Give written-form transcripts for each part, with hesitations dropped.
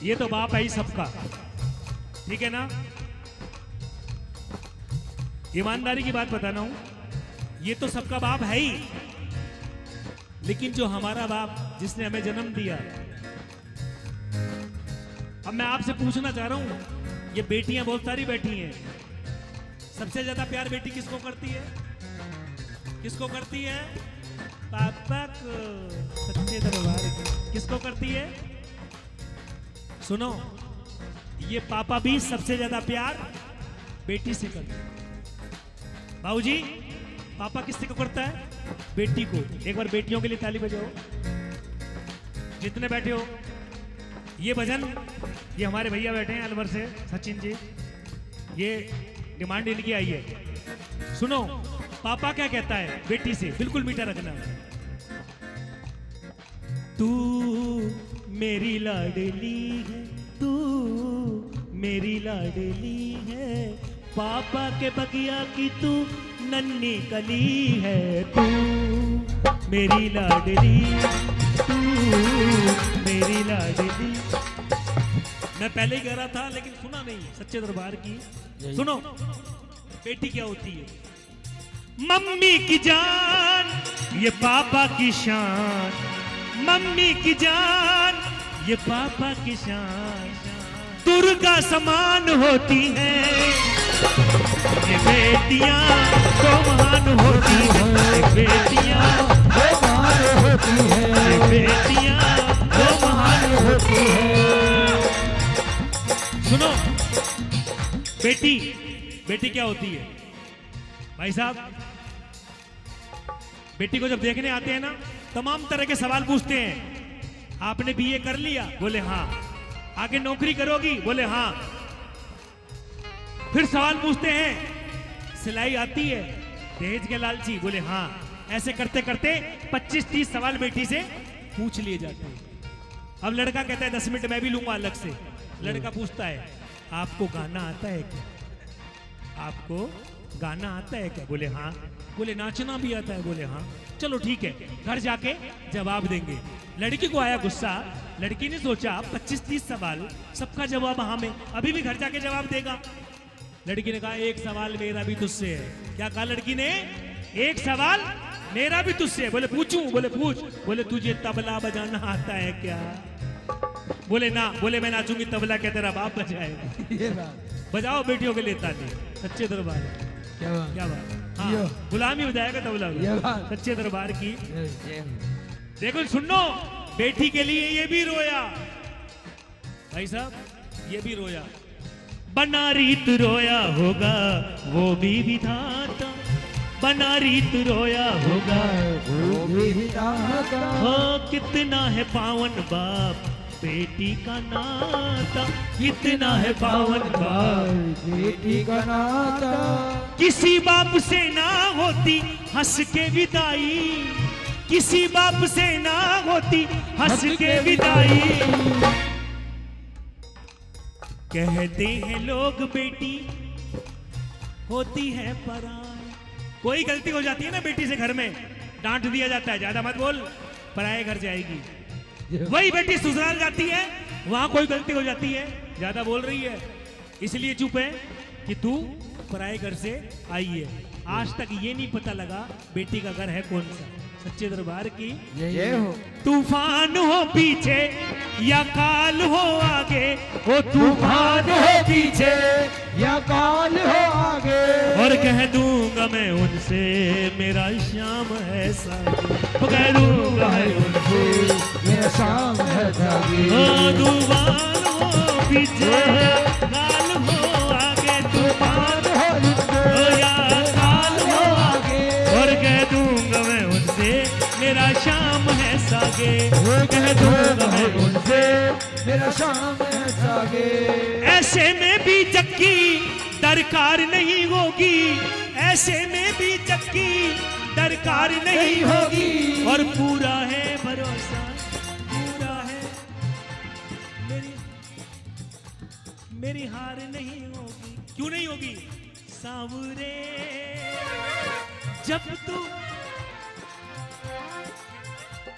ये तो बाप है ही सबका, ठीक है ना। ईमानदारी की बात बताना हूं, ये तो सबका बाप है ही, लेकिन जो हमारा बाप जिसने हमें जन्म दिया, अब मैं आपसे पूछना चाह रहा हूं, ये बेटियां बहुत सारी बैठी हैं, सबसे ज्यादा प्यार बेटी किसको करती है? किसको करती है? पापा को, सच्चे दरबार की। किसको करती है? सुनो, ये पापा भी सबसे ज्यादा प्यार बेटी से करते हैं। बाबूजी, पापा किससे को करता है? बेटी को। एक बार बेटियों के लिए ताली बजाओ, जितने बैठे हो। ये भजन, ये हमारे भैया बैठे हैं अलवर से, सचिन जी, ये डिमांड इनकी आई है। सुनो, पापा क्या कहता है बेटी से, बिल्कुल मीठा रखना। तू मेरी लाडली है, तू मेरी लाडली है, पापा के बगिया की तू नन्ही कली है, तू मेरी लाडली, तू मेरी लाडली। मैं पहले ही कह रहा था लेकिन सुना नहीं, सच्चे दरबार की। सुनो, बेटी क्या होती है? मम्मी की जान ये पापा की शान, मम्मी की जान ये पापा की शान, दुर्गा समान होती है ये बेटियां, तो महान होती है बेटियां, तो महान होती है ये बेटियां, तो महान होती है। सुनो, बेटी, बेटी क्या होती है भाई साहब? बेटी को जब देखने आते हैं ना, तमाम तरह के सवाल पूछते हैं। आपने बीए कर लिया? बोले हाँ। आगे नौकरी करोगी? बोले हाँ। फिर सवाल पूछते हैं, सिलाई आती है? दहेज के लालची? बोले हाँ। ऐसे करते करते 25-30 सवाल बेटी से पूछ लिए जाते हैं। अब लड़का कहता है 10 मिनट मैं भी लूंगा अलग से। लड़का पूछता है, आपको गाना आता है क्या? आपको गाना आता है क्या? बोले हाँ। बोले नाचना भी आता है? बोले हाँ। चलो ठीक है, घर जाके जवाब देंगे। लड़की को आया गुस्सा, लड़की ने सोचा 25-30 सवाल, सबका जवाब हाँ में, अभी भी घर जाके जवाब देगा। लड़की ने कहा एक सवाल मेरा भी तुझसे है। क्या कहा लड़की ने? एक सवाल मेरा भी तुझसे है। बोले पूछूं? बोले पूछ। बोले तुझे तबला बजाना आता है क्या? बोले ना। बोले मैं नाचूंगी तबला क्या तेरा बाप बजाएगा? बजाओ बेटियों के लिए ताली, सच्चे दरबार। क्या बात? हाँ, गुलामी बजाएगा तबला, सच्चे दरबार की। देखो सुनो, बेटी के लिए ये भी रोया भाई साहब, ये भी रोया। बना रीत रोया होगा वो भी विधाता, बना रीत रोया होगा वो भी विधाता। हो कितना है पावन बाप बेटी का नाता, कितना है पावन बाप बेटी का नाता। किसी बाप से ना होती हंस के विदाई, किसी बाप से ना होती हंस के विदाई। कहते हैं लोग बेटी होती है पराई। कोई गलती हो जाती है ना बेटी से घर में, डांट दिया जाता है, ज्यादा मत बोल पराए घर जाएगी। वही बेटी ससुराल जाती है, वहां कोई गलती हो जाती है, ज्यादा बोल रही है इसलिए चुप है कि तू पराए घर से आई है। आज तक ये नहीं पता लगा बेटी का घर है कौन सा। सच्चे दरबार की ये हो। तूफान हो पीछे या काल हो आगे, ओ तूफान हो पीछे या काल हो आगे, और कह दूंगा मैं उनसे मेरा शाम है सागे, कह दूंगा मैं उनसे मेरा शाम है सागे। ओ तूफान हो पीछे काल हो आगे, तूफान हो या काल हो आगे, और कह दूंगा मैं उनसे मेरा शाम है सागे, वो कह दूंगा मैं उनसे मेरा शाम है सागे। ऐसे में भी चक्की दरकार नहीं होगी, ऐसे में भी चक्की दरकार नहीं होगी, और पूरा है भरोसा, पूरा है मेरी हार नहीं होगी। क्यों नहीं होगी? सावरे जब तू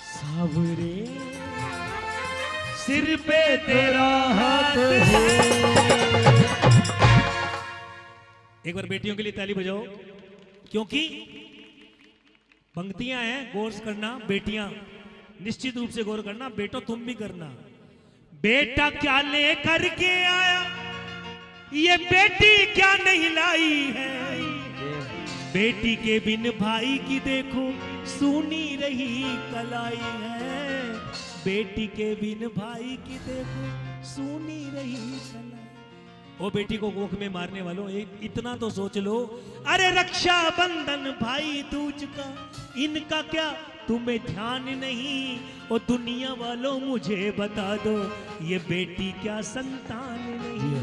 सावरे सिर पे तेरा हाथ है। एक बार बेटियों के लिए ताली बजाओ, क्योंकि पंक्तियां हैं, गौर करना बेटियां, निश्चित रूप से गौर करना, बेटो तुम भी करना। बेटा क्या ले करके आया, ये बेटी क्या नहीं लाई है, बेटी के बिन भाई की देखो सूनी रही कलाई है, बेटी के बिन भाई की देखो सूनी रही कलाई। ओ बेटी को कोख में मारने वालों, इतना तो सोच लो, अरे रक्षा बंधन भाई दूज का, इनका क्या तुम्हें ध्यान नहीं। ओ दुनिया वालों मुझे बता दो, ये बेटी क्या संतान नहीं।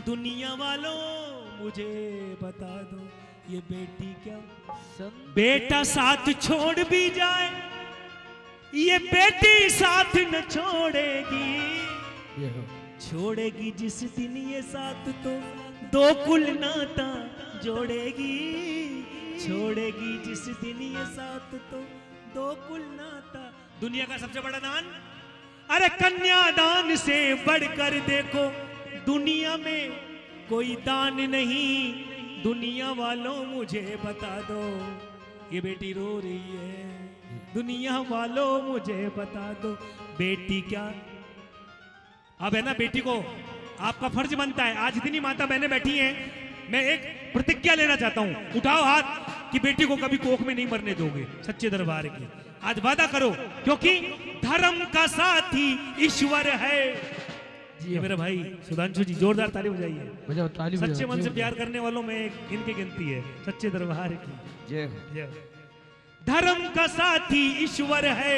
दुनिया वालों मुझे बता दो, ये बेटी क्या। बेटा साथ छोड़ भी जाए, ये बेटी साथ न छोड़ेगी, छोड़ेगी जिस दिन ये साथ तो दो कुल नाता जोड़ेगी, छोड़ेगी जिस दिन ये साथ तो दो कुल नाता। दुनिया का सबसे बड़ा दान, अरे कन्यादान से बढ़कर देखो दुनिया में कोई दान नहीं। दुनिया वालों मुझे बता दो, ये बेटी रो रही है, दुनिया वालों मुझे बता दो, बेटी क्या। अब है ना, बेटी को आपका फर्ज बनता है, आज इतनी माता बहनें बैठी हैं, मैं एक प्रतिज्ञा लेना चाहता हूं, उठाओ हाथ कि बेटी को कभी कोख में नहीं मरने दोगे, सच्चे दरबार की आज वादा करो, क्योंकि धर्म का साथी ईश्वर है। जी मेरे भाई सुधांशु जी, जोरदार ताली बजाइए। सच्चे मन से प्यार करने वालों में इनकी गिनती है, सच्चे दरबार की जय। धर्म का साथी ईश्वर है,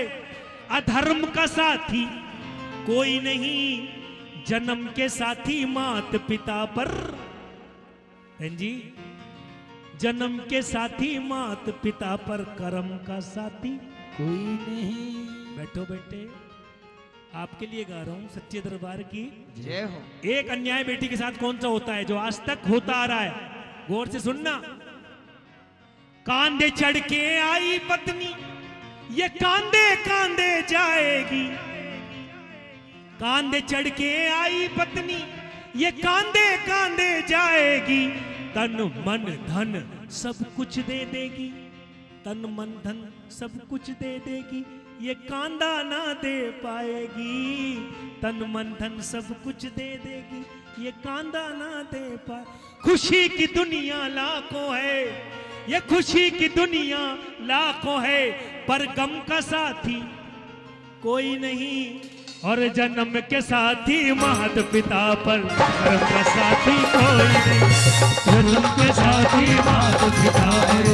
अधर्म का साथी कोई नहीं। जन्म के साथी मात पिता पर, जी जन्म के साथी मात पिता पर, कर्म का साथी कोई नहीं। बैठो बेटे, आपके लिए गा रहा हूं, सच्चे दरबार की जय हो। एक अन्याय बेटी के साथ कौन सा होता है जो आज तक होता आ रहा है, गौर से सुनना। कांधे चढ़ के आई पत्नी, ये कांधे कांधे जाएगी, कांधे चढ़ के आई पत्नी, ये कांधे कांधे जाएगी। तन मन धन सब कुछ दे देगी, तन मन धन सब कुछ दे देगी, ये कांधा ना दे पाएगी। तन मन धन सब कुछ दे देगी, ये कांधा ना दे पाए। खुशी की दुनिया लाखों है, ये खुशी की दुनिया लाखों है, पर गम का साथी कोई नहीं। और जन्म के साथी मात पिता पर, कर्म का साथी कोई नहीं। जन्म के साथी मात पिता पर,